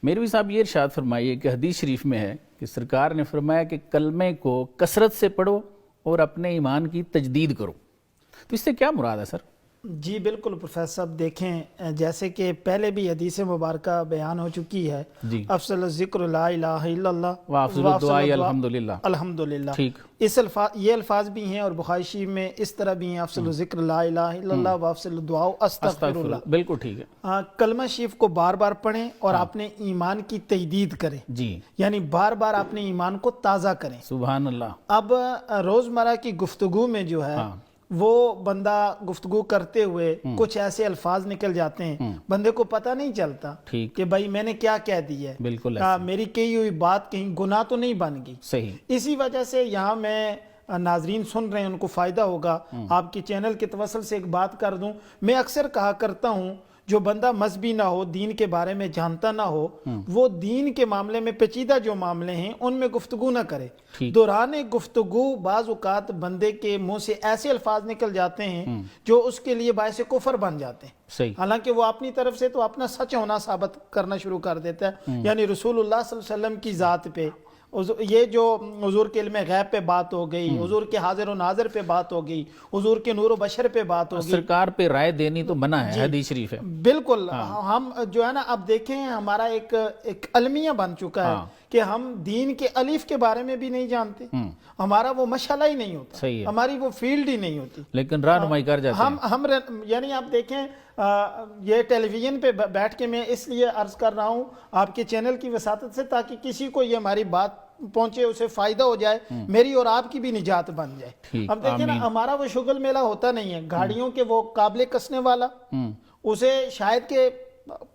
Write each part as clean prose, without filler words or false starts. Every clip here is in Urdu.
میروی صاحب یہ ارشاد فرمائیے کہ حدیث شریف میں ہے کہ سرکار نے فرمایا کہ کلمے کو کثرت سے پڑھو اور اپنے ایمان کی تجدید کرو، تو اس سے کیا مراد ہے سر؟ جی بالکل پروفیسر صاحب، دیکھیں جیسے کہ پہلے بھی حدیث مبارکہ بیان ہو چکی ہے، جی، افضل الذکر لا الہ الا اللہ وافضل الدعاء الحمدللہ، الحمدللہ، ٹھیک، یہ الفاظ بھی ہیں اور بخاری شریف میں اس طرح بھی ہیں، افضل الذکر لا الہ الا اللہ وافضل الدعاء استغفر اللہ۔ بالکل ٹھیک ہے، کلمہ شریف کو بار بار پڑھیں اور اپنے ایمان کی تجدید کریں، جی، یعنی بار بار اپنے ایمان کو تازہ کریں۔ سبحان اللہ۔ اب روزمرہ کی گفتگو میں جو ہے وہ بندہ گفتگو کرتے ہوئے کچھ ایسے الفاظ نکل جاتے ہیں، بندے کو پتہ نہیں چلتا کہ بھائی میں نے کیا کہہ دی ہے، بالکل میری کہی ہوئی بات کہیں گناہ تو نہیں بن گئی۔ صحیح۔ اسی وجہ سے یہاں میں ناظرین سن رہے ہیں ان کو فائدہ ہوگا، آپ کی چینل کے توسل سے ایک بات کر دوں، میں اکثر کہا کرتا ہوں جو بندہ مذہبی نہ ہو، دین کے بارے میں جانتا نہ ہو، وہ دین کے معاملے میں پیچیدہ جو معاملے ہیں ان میں گفتگو نہ کرے۔ دوران گفتگو بعض اوقات بندے کے منہ سے ایسے الفاظ نکل جاتے ہیں جو اس کے لیے باعث کفر بن جاتے ہیں، حالانکہ وہ اپنی طرف سے تو اپنا سچ ہونا ثابت کرنا شروع کر دیتا ہے، یعنی رسول اللہ صلی اللہ علیہ وسلم کی ذات پہ، یہ جو حضور کے علم غیب پہ بات ہو گئی، حضور کے حاضر و ناظر پہ بات ہو گئی، حضور کے نور و بشر پہ بات ہو گئی، سرکار پہ رائے دینی تو منع ہے، حدیث شریف ہے۔ بالکل۔ ہم جو ہے نا اب دیکھیں ہمارا ایک المیہ بن چکا ہے کہ ہم دین کے الف کے بارے میں بھی نہیں جانتے، ہمارا وہ مشعلہ ہی نہیں ہوتا، ہماری وہ فیلڈ ہی نہیں ہوتی، لیکن رہنمائی کر جاتے ہیں ہم یعنی آپ دیکھیں یہ ٹیلی ویژن پہ بیٹھ کے میں اس لیے عرض کر رہا ہوں آپ کے چینل کی وساطت سے تاکہ کسی کو یہ ہماری بات پہنچے، اسے فائدہ ہو جائے، میری اور آپ کی بھی نجات بن جائے۔ اب دیکھیں نا ہمارا وہ شغل میلہ ہوتا نہیں ہے، گاڑیوں کے وہ قابل کسنے والا، اسے شاید کہ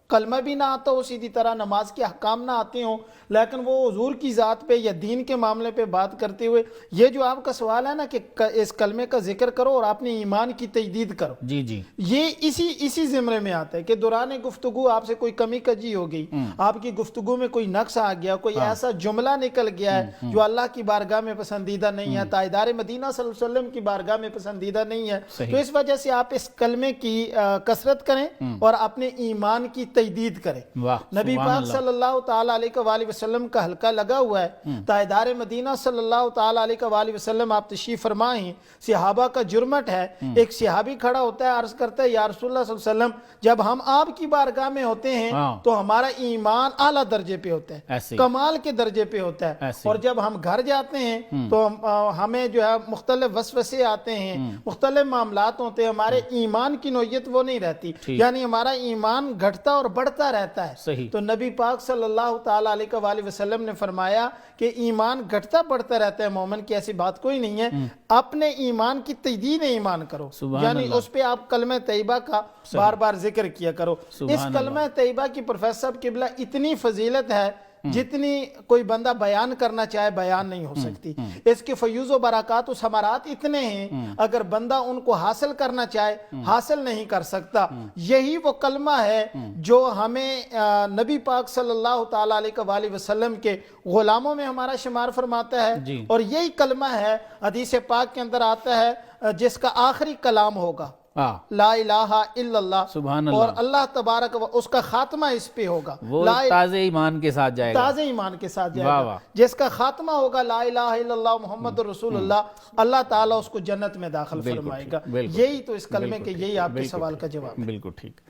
کلمہ بھی نہ آتا ہو، سیدھی طرح نماز کے احکام نہ آتے ہوں، لیکن وہ حضور کی ذات پہ یا دین کے معاملے پہ بات کرتے ہوئے، یہ جو آپ کا سوال ہے نا کہ اس کلمے کا ذکر کرو اور اپنے ایمان کی تجدید کرو، جی جی، یہ اسی زمرے میں آتا ہے کہ دوران گفتگو آپ سے کوئی کمی کجی ہو گئی، آپ کی گفتگو میں کوئی نقص آ گیا، کوئی ایسا جملہ نکل گیا ہے جو اللہ کی بارگاہ میں پسندیدہ نہیں ہے، تاجدار مدینہ صلی اللہ علیہ وسلم کی بارگاہ میں پسندیدہ نہیں ہے، تو اس وجہ سے آپ اس کلمے کی کثرت کریں اور اپنے ایمان کی تجدید کریں۔ نبی پاک صلی اللہ تعالیٰ علیہ وآلہ وسلم کا حلقہ لگا ہوا ہے، تاجدار مدینہ صلی اللہ تعالیٰ علیہ وآلہ وسلم آپ تشریف فرما ہیں، صحابہ کا جرمٹ ہے، ایک صحابی کھڑا ہوتا ہے، عرض کرتا ہے یا رسول اللہ صلی اللہ علیہ وسلم جب ہم آپ کی بارگاہ میں ہوتے ہیں تو ہمارا ایمان اعلیٰ درجے پہ ہوتا ہے، کمال کے درجے پہ ہوتا ہے، اور جب ہم گھر جاتے ہیں تو ہمیں جو ہے مختلف وسوسے آتے ہیں، مختلف معاملات ہوتے ہیں، ہمارے ایمان کی نوعیت وہ نہیں رہتی، یعنی ہمارا ایمان گھٹتا اور بڑھتا رہتا ہے۔ تو نبی پاک صلی اللہ تعالیٰ علیہ وآلہ وسلم نے فرمایا کہ ایمان گھٹتا بڑھتا رہتا ہے، مومن کی ایسی بات کوئی نہیں ہے، اپنے ایمان کی تجدید ایمان کرو، یعنی اس پہ آپ کلمہ طیبہ کا بار بار ذکر کیا کرو۔ اس کلمہ طیبہ کی پروفیسر صاحب قبلہ اتنی فضیلت ہے جتنی کوئی بندہ بیان کرنا چاہے بیان نہیں ہو سکتی، اس کے فیوز و برکات و ثمرات اتنے ہیں اگر بندہ ان کو حاصل کرنا چاہے حاصل نہیں کر سکتا۔ یہی وہ کلمہ ہے جو ہمیں نبی پاک صلی اللہ تعالیٰ علیہ وآلہ وسلم کے غلاموں میں ہمارا شمار فرماتا ہے، اور یہی کلمہ ہے حدیث پاک کے اندر آتا ہے جس کا آخری کلام ہوگا لا الہ الا اللہ، سبحان اللہ، اور اللہ تبارک اس کا خاتمہ اس پہ ہوگا، وہ تازہ ایمان کے ساتھ جائے گا، تازہ ایمان کے ساتھ جائے گا، جس کا خاتمہ ہوگا لا الہ الا اللہ محمد رسول اللہ، اللہ تعالیٰ اس کو جنت میں داخل فرمائے گا۔ یہی تو اس کلمے کے، یہی آپ کے سوال کا جواب ہے۔ بالکل ٹھیک۔